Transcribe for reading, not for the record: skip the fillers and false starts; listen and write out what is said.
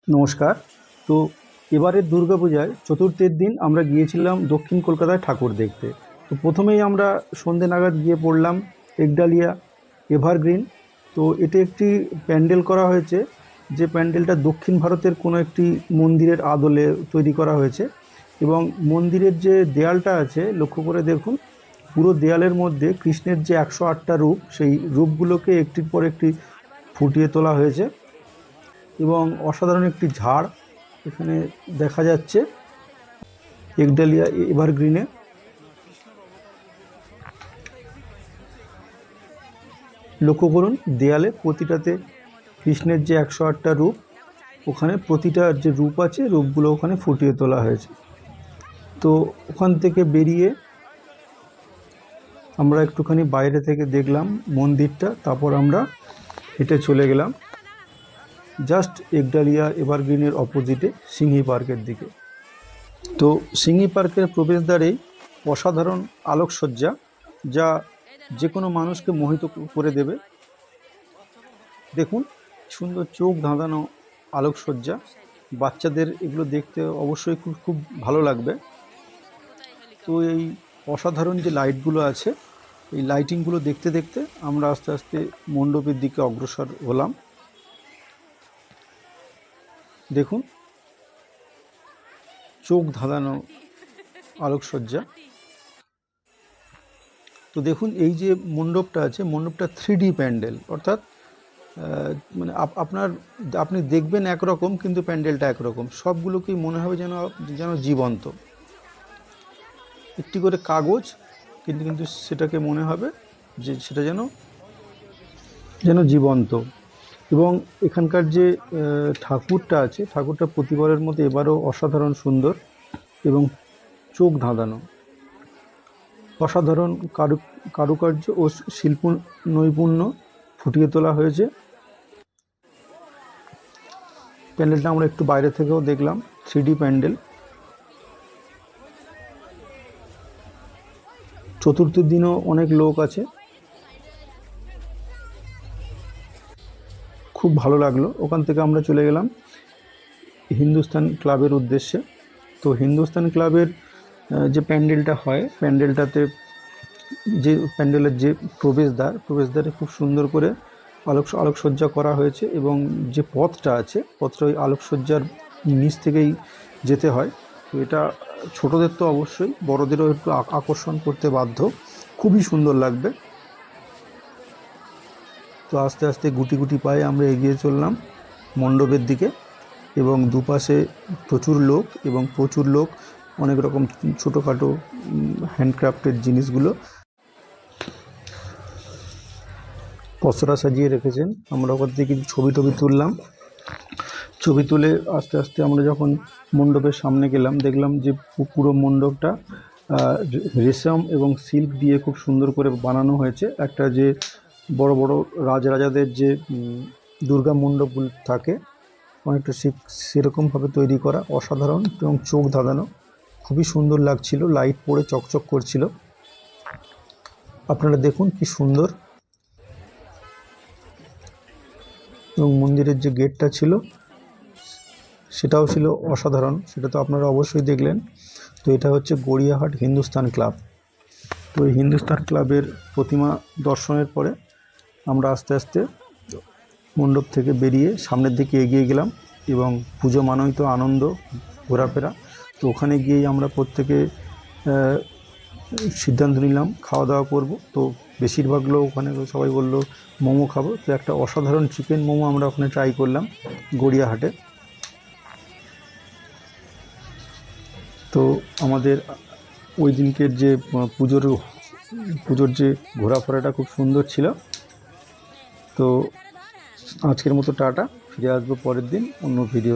নমস্কার। তো এবারের দুর্গাপূজায় চতুর্থীর দিন আমরা গিয়েছিলাম দক্ষিণ কলকাতায় ঠাকুর দেখতে। তো প্রথমেই আমরা সন্ধে নাগাদ গিয়ে পড়লাম একডালিয়া এভারগ্রিন। তো এটা একটি প্যান্ডেল করা হয়েছে, যে প্যান্ডেলটা দক্ষিণ ভারতের কোনো একটি মন্দিরের আদলে তৈরি করা হয়েছে। এবং মন্দিরের যে দেয়ালটা আছে লক্ষ্য করে দেখুন, পুরো দেয়ালের মধ্যে কৃষ্ণের যে 108টা রূপ, সেই রূপগুলোকে একটির পর একটি ফুটিয়ে তোলা হয়েছে। এবং অসাধারণ একটি ঝাড় এখানে দেখা যাচ্ছে একডালিয়া এভারগ্রিনে। লক্ষ্য করুন, দেয়ালে প্রতিটাতে কৃষ্ণের যে 108টা রূপ, ওখানে প্রতিটা যে রূপ আছে রূপগুলো ওখানে ফুটিয়ে তোলা হয়েছে। তো ওখান থেকে বেরিয়ে আমরা একটুখানি বাইরে থেকে দেখলাম মন্দিরটা, তারপর আমরা হেঁটে চলে গেলাম জাস্ট একডালিয়া এভারগ্রিনের অপোজিটে সিংহি পার্কের দিকে। তো সিংহি পার্কের প্রবেশদ্বারেই অসাধারণ আলোকসজ্জা, যা যে কোনো মানুষকে মোহিত করে দেবে। দেখুন, সুন্দর চোখ ধাঁধানো আলোকসজ্জা, বাচ্চাদের এগুলো দেখতে অবশ্যই খুব খুব ভালো লাগবে। তো এই অসাধারণ যে লাইটগুলো আছে, এই লাইটিংগুলো দেখতে দেখতে আমরা আস্তে আস্তে মণ্ডপের দিকে অগ্রসর হলাম। দেখুন, চোখ ধাঁধানো আলোকসজ্জা। তো দেখুন, এই যে মণ্ডপটা আছে, মণ্ডপটা 3D প্যান্ডেল, অর্থাৎ মানে আপনি দেখবেন একরকম কিন্তু প্যান্ডেলটা একরকম। সবগুলোকেই মনে হবে যেন যেন জীবন্ত, একটি করে কাগজ, কিন্তু কিন্তু সেটাকে মনে হবে যে সেটা যেন যেন জীবন্ত। এবং এখানকার যে ঠাকুরটা আছে, ঠাকুরটা প্রতিবারের মতো এবারও অসাধারণ সুন্দর এবং চোখ ধাঁধানো। অসাধারণ কারুকার্য ও শিল্প নৈপুণ্য ফুটিয়ে তোলা হয়েছে। প্যান্ডেলটা আমরা একটু বাইরে থেকেও দেখলাম, 3D প্যান্ডেল। চতুর্থীর দিনও অনেক লোক আছে, খুব ভালো লাগলো। ওখান থেকে আমরা চলে গেলাম হিন্দুস্তান ক্লাবের উদ্দেশ্যে। তো হিন্দুস্তান ক্লাবের যে প্যান্ডেলটা হয়, প্যান্ডেলের যে প্রবেশদ্বারে খুব সুন্দর করে আলোকসজ্জা করা হয়েছে। এবং যে পথটা আছে, পথটা ওই আলোকসজ্জার নিচ থেকেই যেতে হয়। তো এটা ছোটদের তো অবশ্যই, বড়দেরও একটু আকর্ষণ করতে বাধ্য, খুবই সুন্দর লাগবে। তো আস্তে আস্তে গুটি গুটি পায়ে আমরা এগিয়ে চললাম মণ্ডপের দিকে। এবং দুপাশে প্রচুর লোক অনেক রকম ছোটোখাটো হ্যান্ডক্রাফটের জিনিসগুলো পসরা সাজিয়ে রেখেছেন। আমরা ওখান থেকে কিছু ছবি তুললাম। ছবি তুলে আস্তে আস্তে আমরা যখন মণ্ডপের সামনে গেলাম, দেখলাম যে পুরো মণ্ডপটা রেশম এবং সিল্ক দিয়ে খুব সুন্দর করে বানানো হয়েছে। একটা যে বড় বড় রাজাদের যে দুর্গা মণ্ডপগুলো থাকে, অনেকটা সেরকমভাবে তৈরি করা, অসাধারণ এবং চোখ ধাঁধানো, খুবই সুন্দর লাগছিল। লাইট পড়ে চকচক করছিল। আপনারা দেখুন কি সুন্দর। এবং মন্দিরের যে গেটটা ছিল সেটাও ছিল অসাধারণ, সেটা তো আপনারা অবশ্যই দেখলেন। তো এটা হচ্ছে গড়িয়াহাট হিন্দুস্তান ক্লাব। তো এই হিন্দুস্তান ক্লাবের প্রতিমা দর্শনের পরে আমরা আস্তে আস্তে মণ্ডপ থেকে বেরিয়ে সামনের দিকে এগিয়ে গেলাম। এবং পুজো মানেই তো আনন্দ, ঘোরাফেরা। তো ওখানে গিয়েই আমরা প্রত্যেকে সিদ্ধান্ত নিলাম খাওয়া দাওয়া করব। তো বেশিরভাগ লোক ওখানে সবাই বললো মোমো খাবো। তো একটা অসাধারণ চিকেন মোমো আমরা ওখানে ট্রাই করলাম গড়িয়াহাটে। তো আমাদের ওই দিনকের যে পুজোর যে ঘোরাফেরাটা খুব সুন্দর ছিল। তো আজকের মতো টাটা, ফিরে আসবো পরের দিন অন্য ভিডিও।